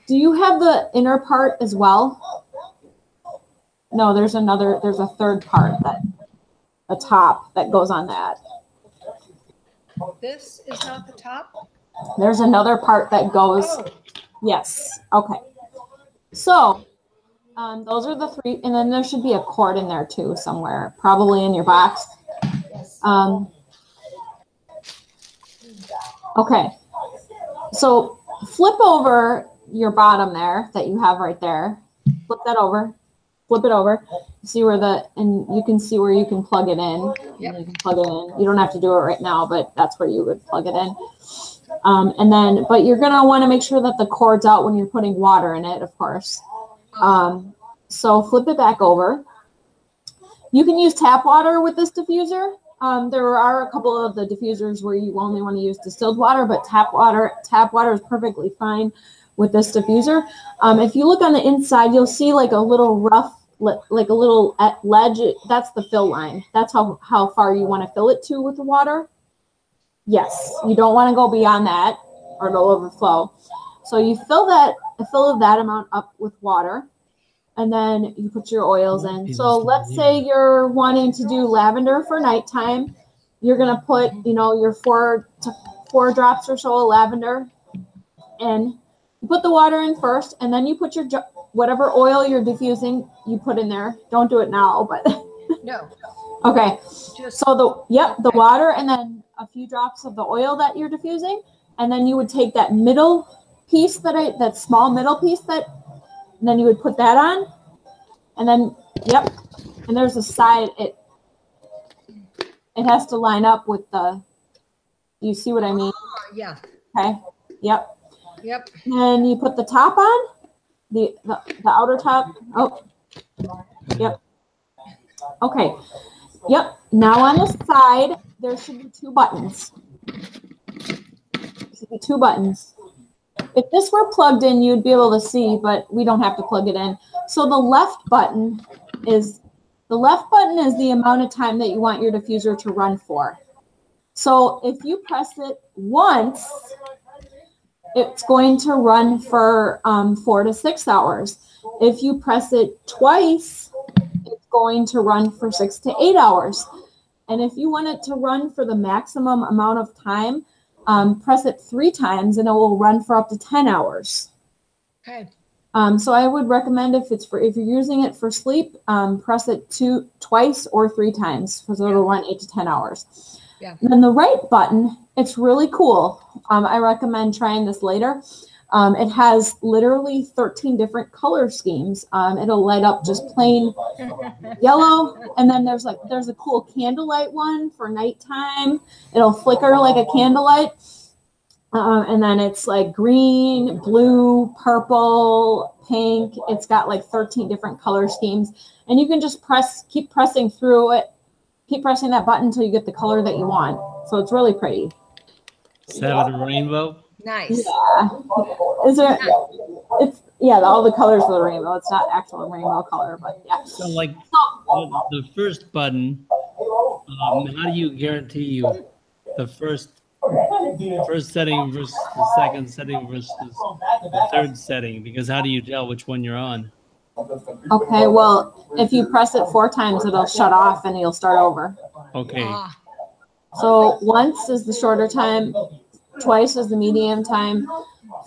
Do you have the inner part as well? No, there's a third part, a top that goes on that. This is not the top? There's another part that goes, yes, okay. So, those are the three, and then there should be a cord in there too somewhere, probably in your box. Okay, so flip over your bottom there that you have right there. Flip that over. Flip it over. See where and you can see where you can plug it in. Yep. You can plug it in. You don't have to do it right now, but that's where you would plug it in. And then, but you're gonna want to make sure that the cord's out when you're putting water in it, of course. So flip it back over. You can use tap water with this diffuser. There are a couple of the diffusers where you only want to use distilled water, but tap water is perfectly fine with this diffuser. If you look on the inside, you'll see like a little rough, like a little ledge. That's the fill line. That's how far you want to fill it to with the water. Yes, you don't want to go beyond that or it'll overflow. So you fill that amount up with water, and then you put your oils in. So let's say you're wanting to do lavender for nighttime. You're gonna put, your 4 drops or so of lavender in. You put the water in first, and then you put your whatever oil you're diffusing, you put in there. Don't do it now, but no. Okay. So the water, and then a few drops of the oil that you're diffusing, and then you would take that middle piece that small middle piece and then you would put that on, and then and there's a side. It has to line up with you see what I mean? Yeah. Okay. Yep. Yep. And you put the top on, the outer top. Oh. Yep. Okay. Yep. Now on the side, there should be 2 buttons. There should be 2 buttons. If this were plugged in, you'd be able to see, but we don't have to plug it in. So the left button is the amount of time that you want your diffuser to run for. So if you press it once, it's going to run for 4 to 6 hours. If you press it twice, it's going to run for 6 to 8 hours. And if you want it to run for the maximum amount of time, press it 3 times and it will run for up to 10 hours. Okay. So I would recommend if you're using it for sleep, press it twice or 3 times because it'll run 8 to 10 hours. Yeah. And then the right button, it's really cool. I recommend trying this later. It has literally 13 different color schemes. It'll light up just plain yellow, and then there's a cool candlelight one for nighttime. It'll flicker like a candlelight, and then it's like green, blue, purple, pink. It's got like 13 different color schemes, and you can just keep pressing through it, keep pressing that button until you get the color that you want. So it's really pretty. Is that a rainbow? Nice. Yeah. All the colors of the rainbow. It's not actual rainbow color, but yeah. So like the first button, how do you guarantee the first setting versus the second setting versus the third setting? Because how do you tell which one you're on? Okay, well, if you press it 4 times, it'll shut off and you'll start over. Okay. So once is the shorter time, twice is the medium time,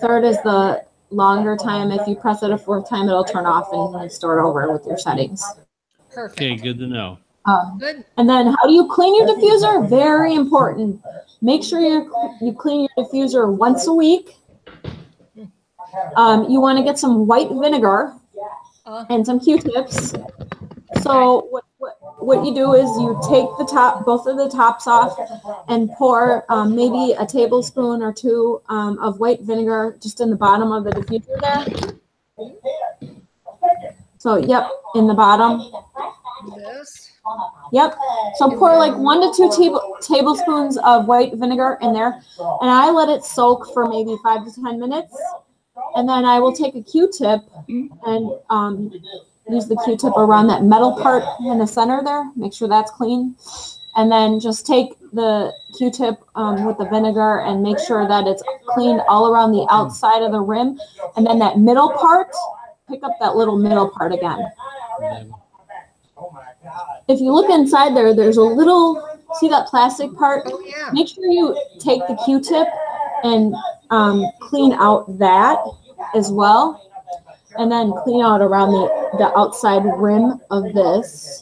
3rd is the longer time. If you press it a 4th time, it'll turn off and start over with your settings. Perfect. Okay, good to know. Good. And then how do you clean your diffuser? Very important. Make sure you clean your diffuser once a week. You want to get some white vinegar and some Q-tips. So what you do is you take both of the tops off and pour maybe a tablespoon or 2 of white vinegar just in the bottom of the diffuser there. So, in the bottom. This. Yep. So pour like 1 to 2 tablespoons of white vinegar in there, and I let it soak for maybe 5 to 10 minutes, and then I will take a Q-tip and use the Q-tip around that metal part in the center there. Make sure that's clean, And then just take the Q-tip with the vinegar and make sure that it's cleaned all around the outside of the rim. And then that middle part, pick up that little middle part again. If you look inside there, there's a little, see that plastic part? Oh, yeah. Make sure you take the Q-tip and clean out that as well. And then clean out around the outside rim of this.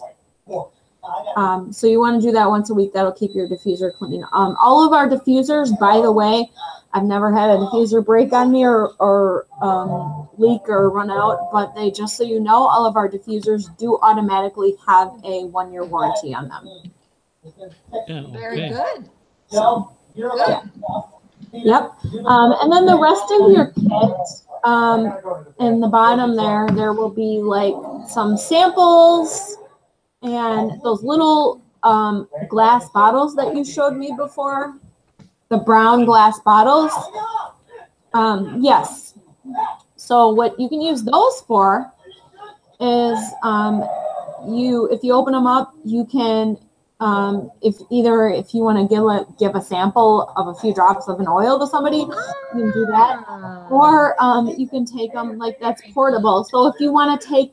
So you want to do that once a week. That'll keep your diffuser clean. All of our diffusers, by the way, I've never had a diffuser break on me or leak or run out, but they, just so you know, all of our diffusers do automatically have a 1-year warranty on them. Yeah, Very good. So, yeah. Yep. And then the rest of your kit, in the bottom there will be like some samples and those little glass bottles that you showed me before, the brown glass bottles. Yes. So what you can use those for is if you open them up, you can if you want to give a sample of a few drops of an oil to somebody, you can do that. Or you can take them, like, that's portable. So if you want to take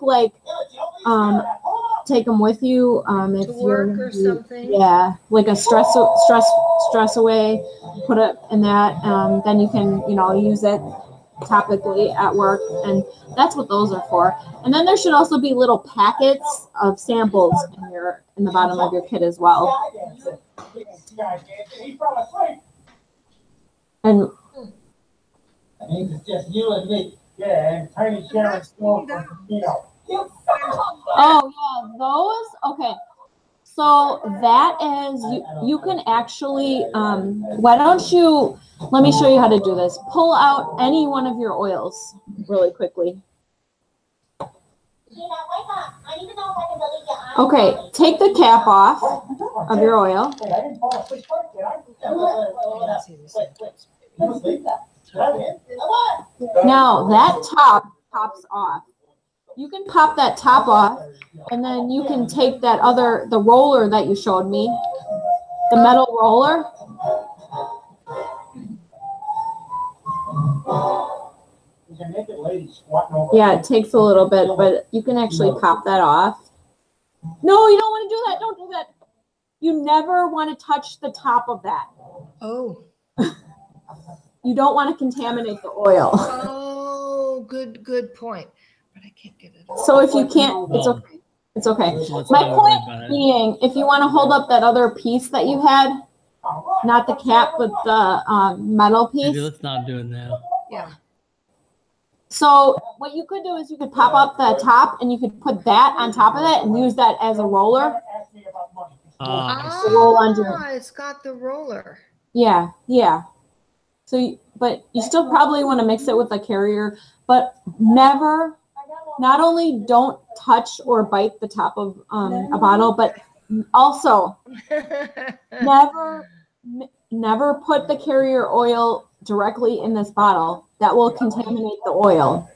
take them with you if To work or something. Yeah, like a stress away, put it in that. Then you can use it topically at work, and that's what those are for. And then there should also be little packets of samples in the bottom of your kit as well. And it's just you and me. Yeah, and Tiny Sharon's going for oh yeah, those. Okay, so that is you can actually. Why don't you? Let me show you how to do this. Pull out any one of your oils really quickly. Okay, take the cap off of your oil. Now that top pops off. You can pop that top off, and then you can take the roller that you showed me, the metal roller. Yeah, it takes a little bit, but you can actually pop that off. No, you don't want to do that. Don't do that. You never want to touch the top of that. Oh. You don't want to contaminate the oil. Oh, good point. But I can't get it. So if you can't, it's okay. It's okay. My point being, if you want to hold up that other piece that you had, not the cap, but the metal piece. Maybe let's not do it now. Yeah. So what you could do is you could pop up the top, and you could put that on top of it and use that as a roller. Roll under. It's got the roller. Yeah, yeah. So, but you still probably want to mix it with the carrier, but never. Not only don't touch or bite the top of a bottle, but also never put the carrier oil directly in this bottle. That will contaminate the oil.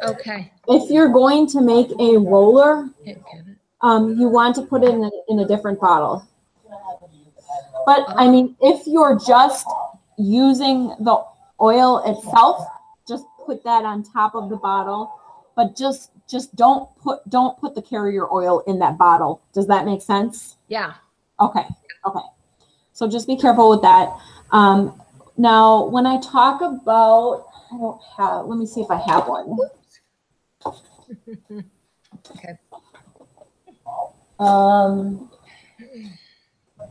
Okay. If you're going to make a roller, you want to put it in a different bottle. But I mean, if you're just using the oil itself, just put that on top of the bottle. But just don't put the carrier oil in that bottle. Does that make sense? Yeah. Okay. Okay. So just be careful with that. Now, when I talk about, let me see if I have one. Okay.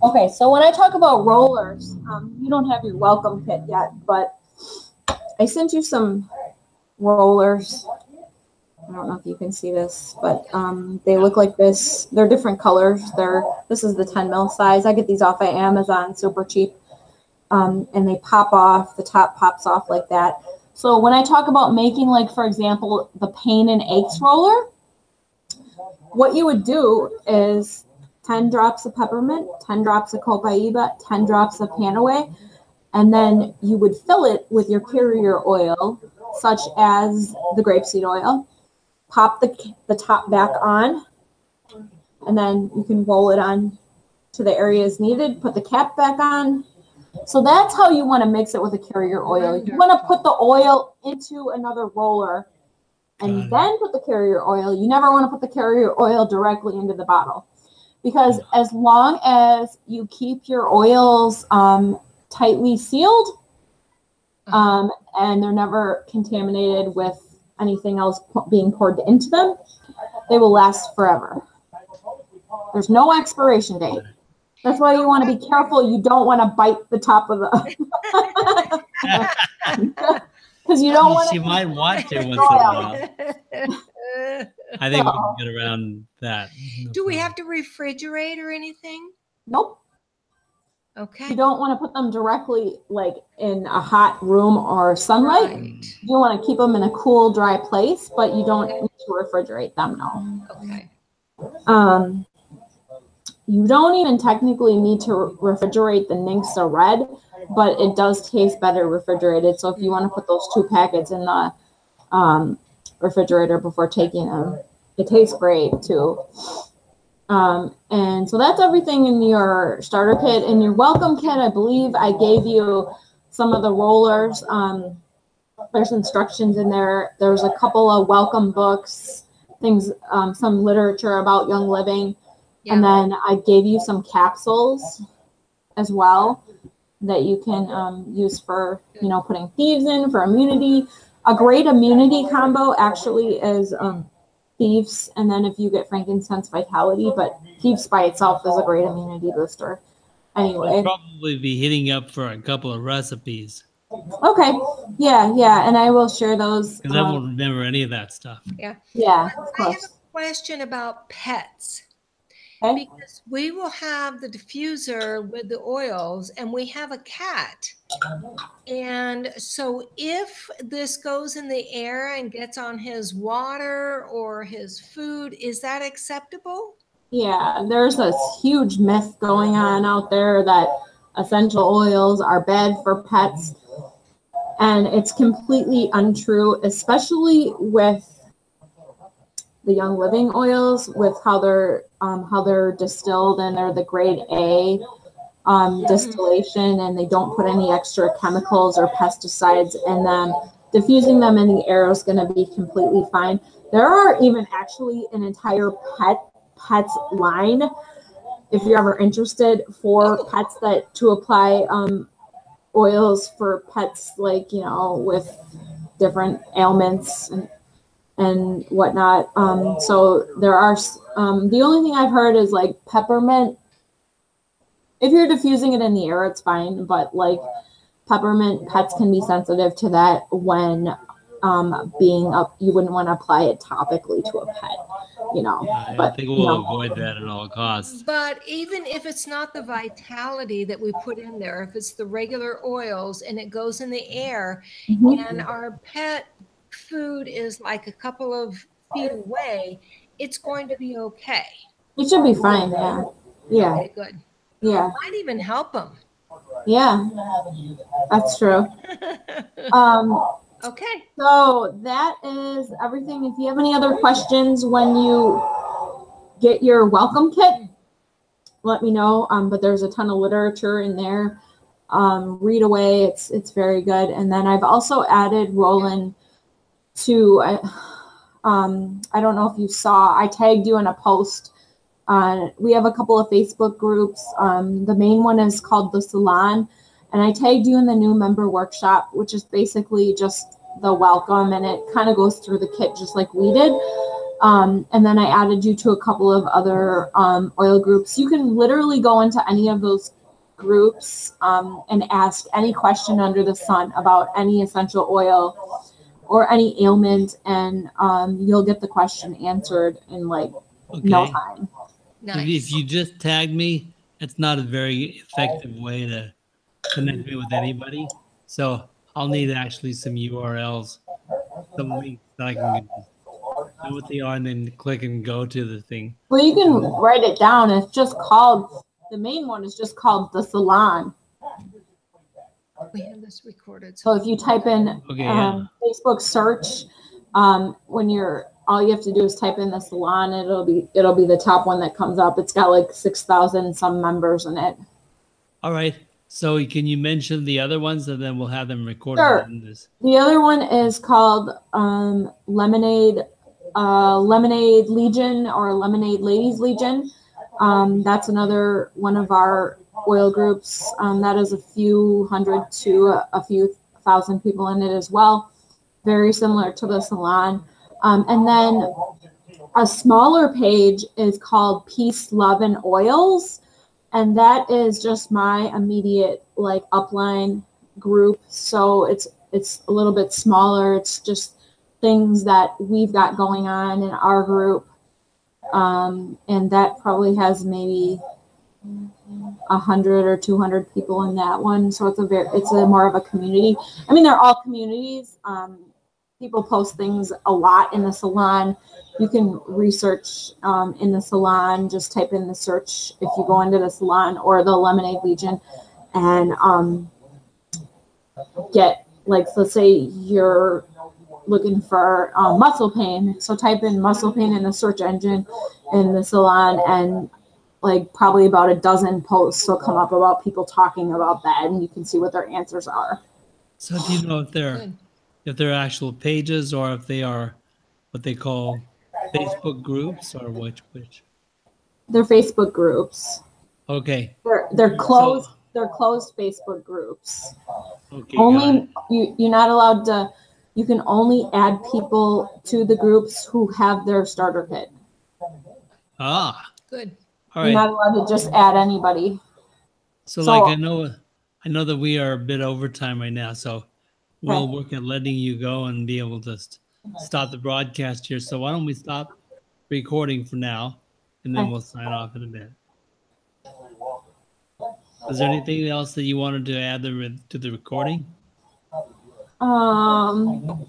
Okay, so when I talk about rollers, you don't have your welcome kit yet, but I sent you some rollers. I don't know if you can see this, but they look like this. They're different colors. This is the 10 mil size. I get these off of Amazon, super cheap. And they pop off. The top pops off like that. So when I talk about making, like, for example, the pain and aches roller, what you would do is 10 drops of peppermint, 10 drops of copaiba, 10 drops of panaway, and then you would fill it with your carrier oil, such as the grapeseed oil. Pop the top back on, and then you can roll it on to the areas needed, put the cap back on. So that's how you want to mix it with a carrier oil. You want to put the oil into another roller and then put the carrier oil. You never want to put the carrier oil directly into the bottle, because as long as you keep your oils tightly sealed and they're never contaminated with anything else being poured into them, they will last forever. There's no expiration date. That's why you want to be careful. You don't want to bite the top of the because you don't want to. She might want to once in a while. I think we can get around that. Do we have to refrigerate or anything? Nope. Okay. You don't want to put them directly like in a hot room or sunlight. Right. You want to keep them in a cool, dry place, but you don't need to refrigerate them. No. Okay. You don't even technically need to refrigerate the Ningxia Red, but it does taste better refrigerated. So if you want to put those 2 packets in the refrigerator before taking them, it tastes great too. And so that's everything in your starter kit. In your welcome kit, I believe I gave you some of the rollers. There's instructions in there. There's a couple of welcome books, things, some literature about Young Living. Yeah. And then I gave you some capsules as well that you can use for, you know, putting Thieves in for immunity. A great immunity combo actually is Thieves, and then if you get Frankincense Vitality, but Thieves by itself is a great immunity booster. Anyway, I'll probably be hitting up for a couple of recipes. Okay, yeah, and I will share those. Because I won't remember any of that stuff. Yeah, of course. I have a question about pets. Okay. Because we will have the diffuser with the oils, and we have a cat. And so if this goes in the air and gets on his water or his food, is that acceptable? Yeah, there's a huge myth going on out there that essential oils are bad for pets. And it's completely untrue, especially with the Young Living oils, with how they're distilled, and they're the grade A distillation, and they don't put any extra chemicals or pesticides in them. Diffusing them in the air is going to be completely fine. There are even actually an entire pets line, if you're ever interested, for pets that to apply oils for pets, like, you know, with different ailments and whatnot. So there are, the only thing I've heard is like peppermint. If you're diffusing it in the air, it's fine. But like peppermint, pets can be sensitive to that when being up, you wouldn't want to apply it topically to a pet, you know. I think we'll avoid that at all costs. But even if it's not the Vitality that we put in there, if it's the regular oils and it goes in the air, and our pet food is like a couple of feet away, it's going to be okay. It should be fine. Yeah. Okay, good. Yeah. It might even help them. Yeah, that's true. Okay. So that is everything. If you have any other questions when you get your welcome kit, let me know. But there's a ton of literature in there. Read away. It's very good. And then I've also added Roland to, I don't know if you saw, I tagged you in a post. We have a couple of Facebook groups. The main one is called The Salon, and I tagged you in the new member workshop, which is basically just the welcome, and it kind of goes through the kit just like we did. And then I added you to a couple of other oil groups. You can literally go into any of those groups and ask any question under the sun about any essential oil or any ailment, and you'll get the question answered in like no time. Nice. If you just tag me, it's not a very effective way to connect me with anybody. So I'll need actually some URLs, some links that I can know what they are and then click and go to the thing. Well, you can write it down. It's just called, the main one is just called The Salon. We have this recorded. So if you type in Facebook search, when you're all you have to do is type in the salon. It'll be the top one that comes up. It's got like 6,000 some members in it. All right. So can you mention the other ones, and then we'll have them recorded Sure. in this. The other one is called Lemonade Legion or Lemonade Ladies Legion. That's another one of our oil groups. That is a few hundred to a few thousand people in it as well. Very similar to the salon. And then a smaller page is called Peace, Love, and Oils. And that is just my immediate like upline group. So it's a little bit smaller. It's just things that we've got going on in our group. And that probably has maybe 100 or 200 people in that one. So it's a more of a community. I mean, they're all communities. People post things a lot in the salon. You can research in the salon, just type in the search if you go into the salon or the Lemonade Legion and get, like, let's say you're looking for muscle pain. So type in muscle pain in the search engine in the salon, and like probably about a dozen posts will come up about people talking about that, and you can see what their answers are. So do you know if they're actual pages or if they are what they call Facebook groups, or which? They're Facebook groups. Okay. They're closed. They're closed Facebook groups. Okay. Only you're not allowed to. You can only add people to the groups who have their starter kit. Ah. Good. All right. You're not allowed to just add anybody. So like I know that we are a bit over time right now, so we'll work at letting you go and be able to stop the broadcast here. So why don't we stop recording for now, and then we'll sign off in a bit. Is there anything else that you wanted to add to the recording?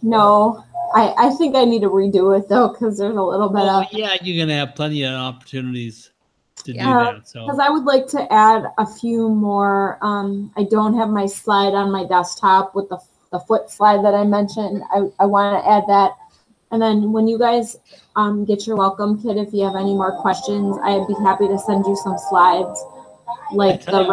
No. I think I need to redo it though, because there's a little bit of. Yeah, you're gonna have plenty of opportunities to do that. So because I would like to add a few more. I don't have my slide on my desktop with the foot slide that I mentioned. I want to add that. And then when you guys get your welcome kit, if you have any more questions, I'd be happy to send you some slides, like the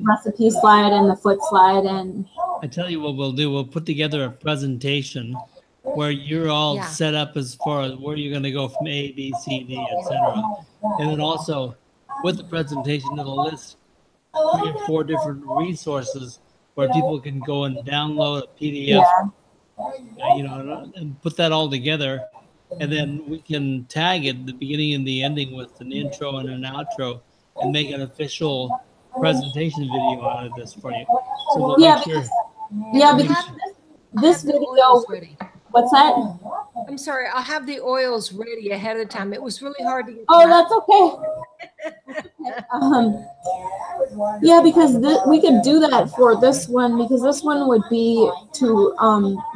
recipe slide and the foot slide. And I tell you what we'll do. We'll put together a presentation where you're all set up as far as where you're going to go from A, B, C, D, etc. And then also with the presentation, it'll list 3 or 4 different resources where people can go and download a PDF, and put that all together. And then we can tag it the beginning and the ending with an intro and an outro and make an official presentation video out of this for you. So we'll make sure. Yeah, because this video. What's that? I'm sorry. I'll have the oils ready ahead of time. It was really hard to get. Oh, that's okay. Yeah, because we could do that for this one, because this one would be to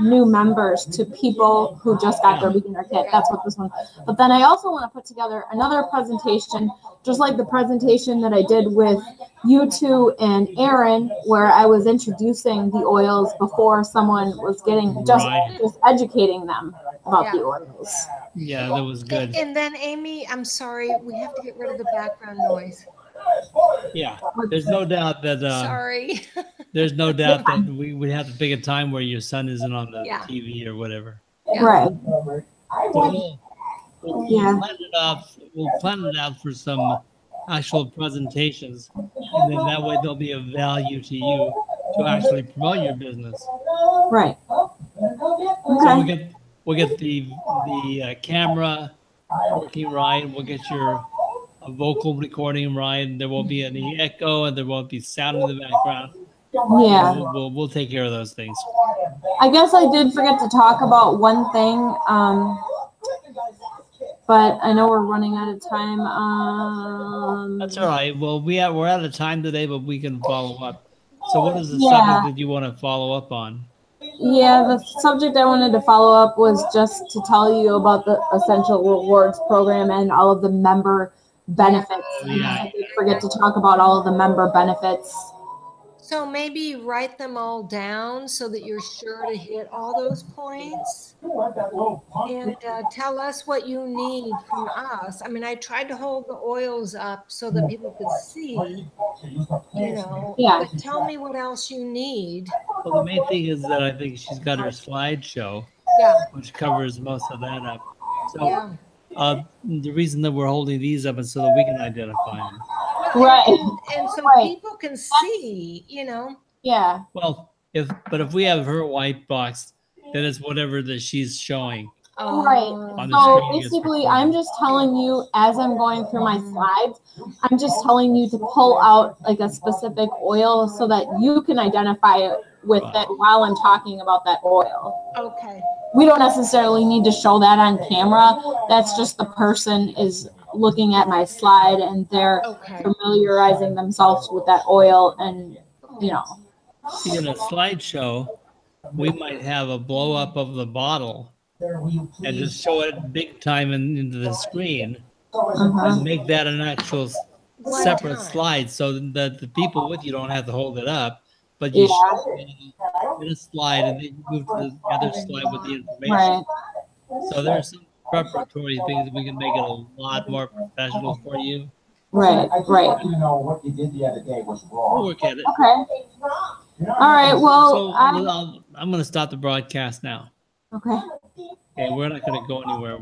new members, to people who just got their beginner kit. That's what this one. But then I also want to put together another presentation, just like the presentation that I did with you two and Aaron, where I was introducing the oils before someone was getting just educating them about the oils. Yeah, that was good. And then Amy, I'm sorry, we have to get rid of the background noise. Yeah, there's no doubt that. Sorry. There's no doubt that we would have to pick a time where your son isn't on the TV or whatever. Yeah. Right. We'll plan it out for some actual presentations, and then that way there'll be a value to you to actually promote your business. Right. So we'll get the camera working right. We'll get your vocal recording right. There won't be any echo, and there won't be sound in the background. Yeah. We'll take care of those things. I guess I did forget to talk about one thing, but I know we're running out of time. That's all right. Well, we're out of time today, but we can follow up. So what is the subject that you want to follow up on? Yeah, the subject I wanted to follow up was just to tell you about the Essential Rewards program and all of the member benefits. Yeah. I did forget to talk about all of the member benefits. So maybe write them all down so that you're sure to hit all those points. And tell us what you need from us. I mean, I tried to hold the oils up so that people could see, you know, Yeah. but tell me what else you need. Well, the main thing is that I think she's got her slideshow, Yeah, which covers most of that up. So yeah. the reason that we're holding these up is so that we can identify them. Well, Right. and so Right. people can see, you know. Yeah. Well, if we have her white box, then it's whatever that she's showing. Right. On the So screen gets basically, recorded. I'm just telling you as I'm going through my slides, I'm just telling you to pull out like a specific oil so that you can identify it with it while I'm talking about that oil. Okay. We don't necessarily need to show that on camera. That's just the person is looking at my slide and they're Okay. familiarizing themselves with that oil and, you know. See, in a slideshow, we might have a blow up of the bottle and just show it big time into the screen and make that an actual separate slide so that the people with you don't have to hold it up, but you show it in a slide and then you move to the other slide with the information. Right. So there's some preparatory things that we can make it a lot more professional for you. Right. Right. You know what you did the other day was wrong. We'll work at it. Okay. All right. Well, So I'm going to stop the broadcast now. okay. Okay, we're not going to go anywhere.